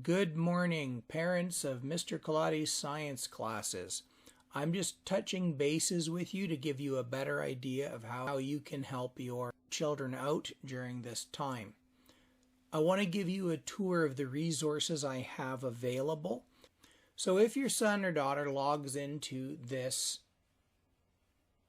Good morning, parents of Mr. Colautti's science classes. I'm just touching bases with you to give you a better idea of how you can help your children out during this time. I want to give you a tour of the resources I have available. So if your son or daughter logs into this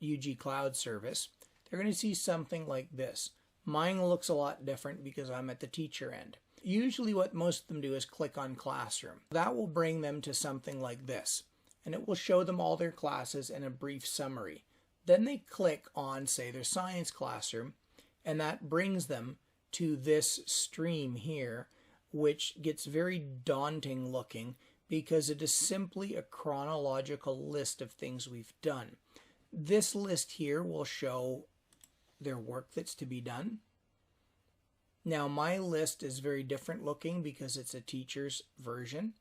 UG Cloud service, they're going to see something like this. Mine looks a lot different because I'm at the teacher end. Usually what most of them do is click on Classroom. That will bring them to something like this, and it will show them all their classes and a brief summary. Then they click on, say, their science classroom, and that brings them to this stream here, which gets very daunting looking because it is simply a chronological list of things we've done. This list here will show their work that's to be done. Now my list is very different looking because it's a teacher's version,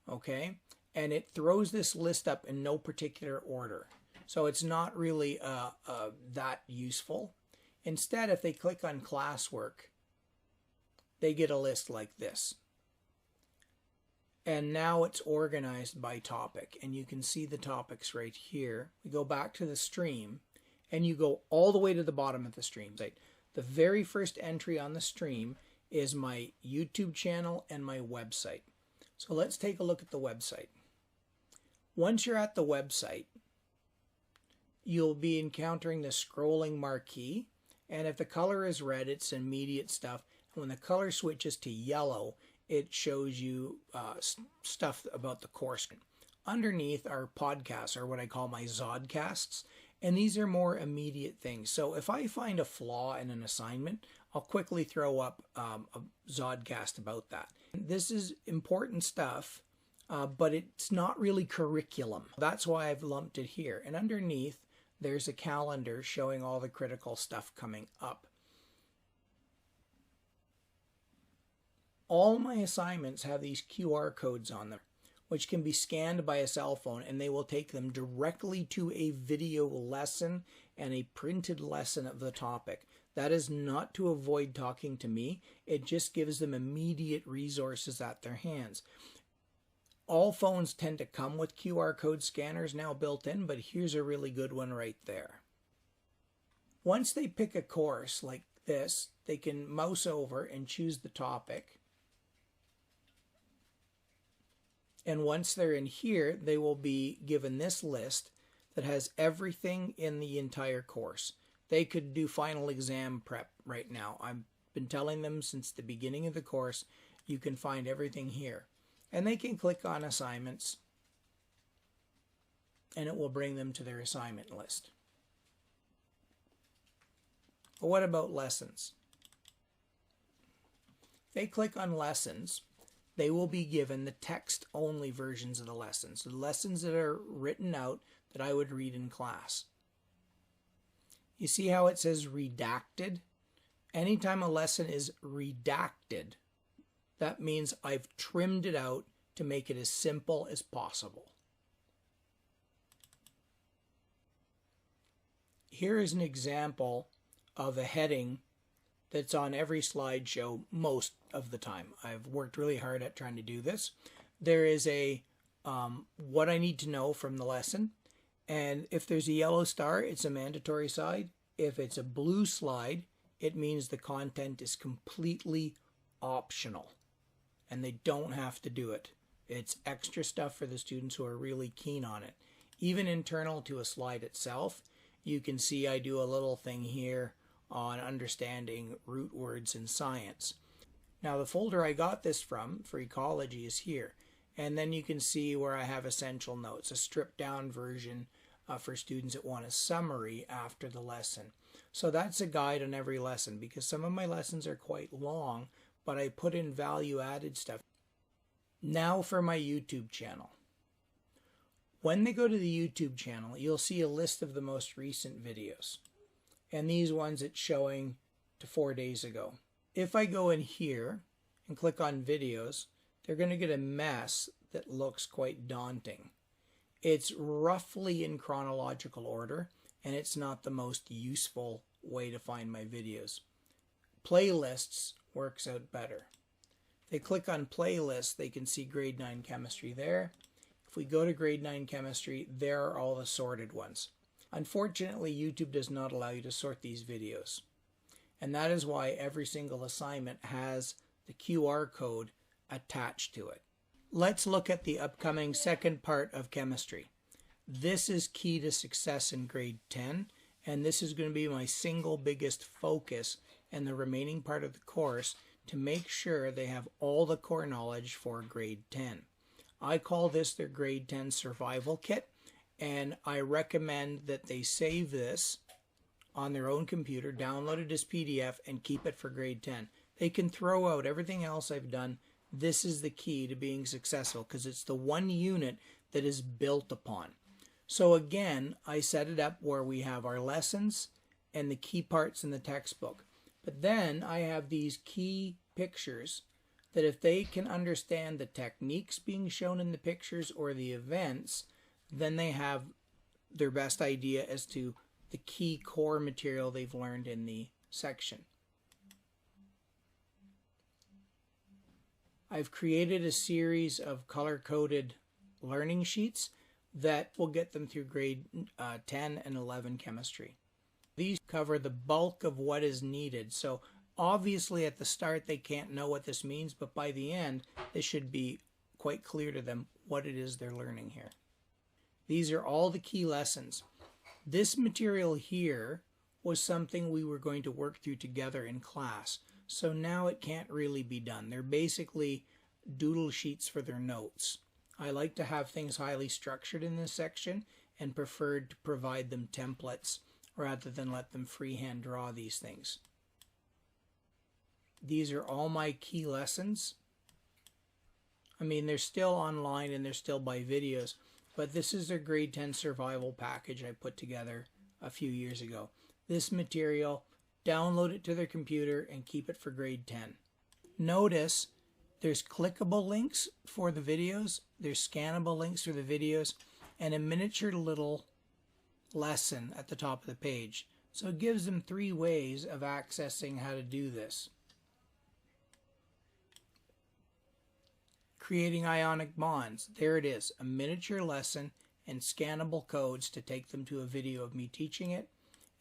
okay? And it throws this list up in no particular order. So it's not really that useful. Instead, if they click on classwork, they get a list like this. And now it's organized by topic, and you can see the topics right here. We go back to the stream, and you go all the way to the bottom of the stream. The very first entry on the stream is my YouTube channel and my website. So let's take a look at the website. Once you're at the website, you'll be encountering the scrolling marquee, and if the color is red, it's immediate stuff. And when the color switches to yellow, it shows you stuff about the course. Underneath are podcasts, or what I call my Zodcasts, and these are more immediate things. So if I find a flaw in an assignment, I'll quickly throw up a Zodcast about that. This is important stuff, but it's not really curriculum. That's why I've lumped it here. And underneath, there's a calendar showing all the critical stuff coming up. All my assignments have these QR codes on them, which can be scanned by a cell phone, and they will take them directly to a video lesson and a printed lesson of the topic. That is not to avoid talking to me. It just gives them immediate resources at their hands. All phones tend to come with QR code scanners now built in, but here's a really good one right there. Once they pick a course like this, they can mouse over and choose the topic. And once they're in here, they will be given this list that has everything in the entire course. They could do final exam prep right now. I've been telling them since the beginning of the course, you can find everything here. And they can click on assignments, and it will bring them to their assignment list. But what about lessons? If they click on lessons, they will be given the text-only versions of the lessons, the lessons that are written out that I would read in class. You see how it says redacted? Anytime a lesson is redacted, that means I've trimmed it out to make it as simple as possible. Here is an example of a heading that's on every slideshow most of the time. I've worked really hard at trying to do this. There is a what I need to know from the lesson, and if there's a yellow star, it's a mandatory slide. If it's a blue slide, it means the content is completely optional, and they don't have to do it. It's extra stuff for the students who are really keen on it. Even internal to a slide itself, you can see I do a little thing here on understanding root words in science. Now the folder I got this from for ecology is here, and then you can see where I have essential notes, a stripped down version for students that want a summary after the lesson. So that's a guide on every lesson, because some of my lessons are quite long, but I put in value added stuff. Now for my YouTube channel. When they go to the YouTube channel, you'll see a list of the most recent videos. And these ones it's showing to 4 days ago. If I go in here and click on videos, they're going to get a mess that looks quite daunting. It's roughly in chronological order, and it's not the most useful way to find my videos. Playlists works out better. they click on playlist, they can see grade 9 chemistry there. If we go to grade 9 chemistry, there are all the sorted ones. Unfortunately, YouTube does not allow you to sort these videos. And that is why every single assignment has the QR code attached to it. Let's look at the upcoming second part of chemistry. This is key to success in grade 10, and this is going to be my single biggest focus in the remaining part of the course to make sure they have all the core knowledge for grade 10. I call this their grade 10 survival kit, and I recommend that they save this on their own computer, download it as PDF, and keep it for grade 10. They can throw out everything else I've done. This is the key to being successful because it's the one unit that is built upon. So again, I set it up where we have our lessons and the key parts in the textbook. But then I have these key pictures that if they can understand the techniques being shown in the pictures or the events, then they have their best idea as to the key core material they've learned in the section. I've created a series of color-coded learning sheets that will get them through grade 10 and 11 chemistry. These cover the bulk of what is needed. So obviously at the start they can't know what this means, but by the end it should be quite clear to them what it is they're learning here. These are all the key lessons. This material here was something we were going to work through together in class. So now it can't really be done. They're basically doodle sheets for their notes. I like to have things highly structured in this section and preferred to provide them templates rather than let them freehand draw these things. These are all my key lessons. I mean, they're still online and they're still by videos, but this is their grade 10 survival package I put together a few years ago. This material, download it to their computer and keep it for grade 10. Notice there's clickable links for the videos, there's scannable links for the videos, and a miniature little lesson at the top of the page. So it gives them 3 ways of accessing how to do this. Creating ionic bonds. There it is, a miniature lesson and scannable codes to take them to a video of me teaching it,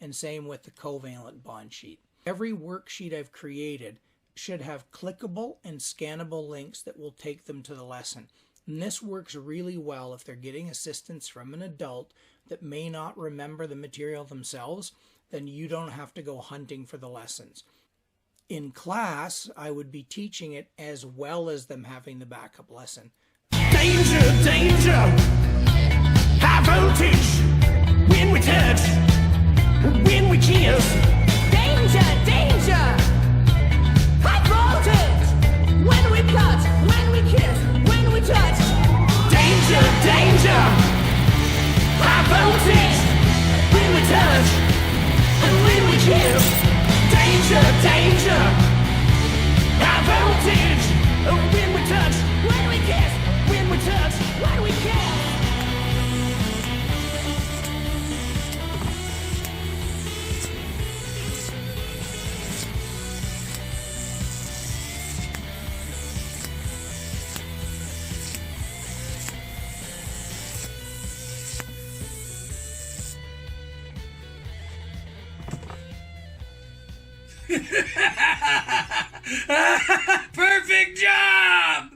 and same with the covalent bond sheet. Every worksheet I've created should have clickable and scannable links that will take them to the lesson. And this works really well if they're getting assistance from an adult that may not remember the material themselves, then you don't have to go hunting for the lessons. In class, I would be teaching it as well as them having the backup lesson. Danger, danger, high voltage, when we touch, when we kiss. Danger, danger, high voltage, when we cut, when we kiss, when we touch. Danger, danger, high voltage, when we touch, and when we kiss. Danger, danger, high voltage, when we touch, when we kiss, when we touch, when we kiss. Perfect job!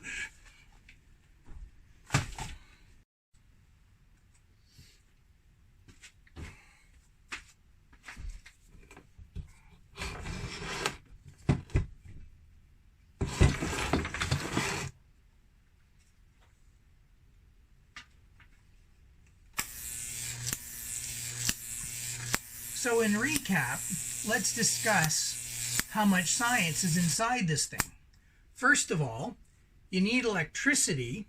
So in recap, let's discuss how much science is inside this thing. First of all, you need electricity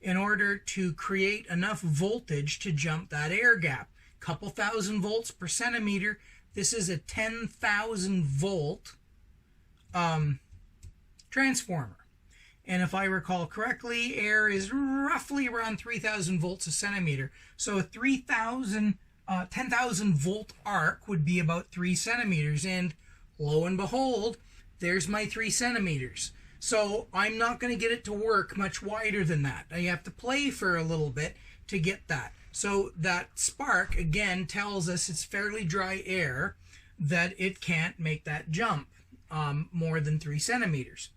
in order to create enough voltage to jump that air gap. Couple thousand volts per centimeter. This is a 10,000 volt transformer. And if I recall correctly, air is roughly around 3,000 volts a centimeter. So a 10,000 volt arc would be about 3 centimeters. And lo and behold, there's my 3 centimeters. So I'm not going to get it to work much wider than that. I have to play for a little bit to get that. So that spark, again, tells us it's fairly dry air, that it can't make that jump more than 3 centimeters.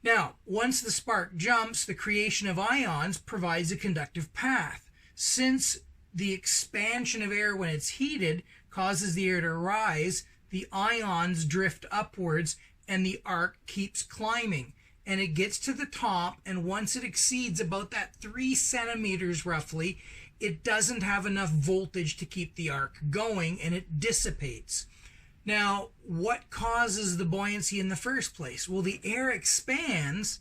Now, once the spark jumps, the creation of ions provides a conductive path. Since the expansion of air when it's heated causes the air to rise, the ions drift upwards and the arc keeps climbing. And it gets to the top, and once it exceeds about that 3 centimeters roughly, it doesn't have enough voltage to keep the arc going, and it dissipates. Now, what causes the buoyancy in the first place? Well, the air expands,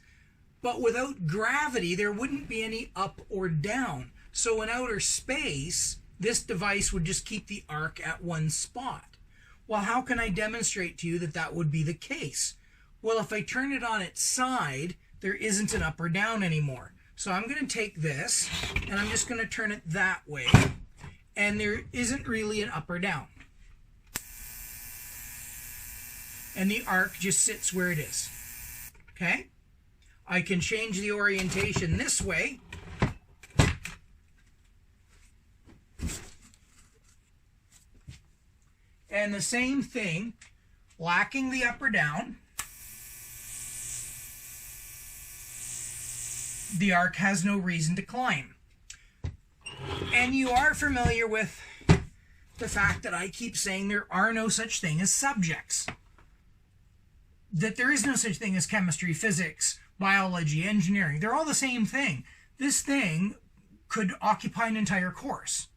but without gravity, there wouldn't be any up or down. So in outer space, this device would just keep the arc at one spot. Well, how can I demonstrate to you that that would be the case? Well, if I turn it on its side, there isn't an up or down anymore. So I'm going to take this, and I'm just going to turn it that way, and there isn't really an up or down. And the arc just sits where it is. Okay? I can change the orientation this way. And the same thing, lacking the up or down, the arc has no reason to climb. And you are familiar with the fact that I keep saying there are no such thing as subjects. That there is no such thing as chemistry, physics, biology, engineering. They're all the same thing. This thing could occupy an entire course.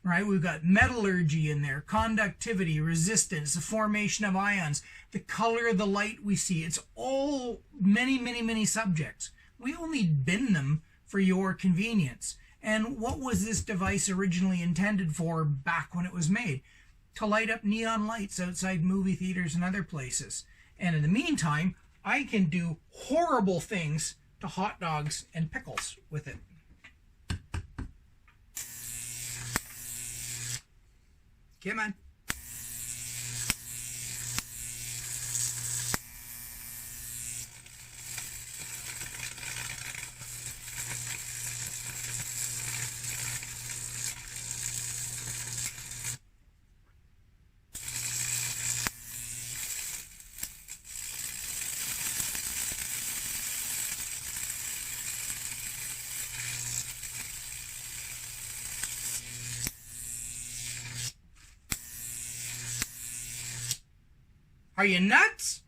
Right? We've got metallurgy in there, conductivity, resistance, the formation of ions, the color of the light we see. It's all many, many, many subjects. We only bin them for your convenience. And what was this device originally intended for back when it was made? To light up neon lights outside movie theaters and other places. And in the meantime, I can do horrible things to hot dogs and pickles with it. Come on. Are you nuts?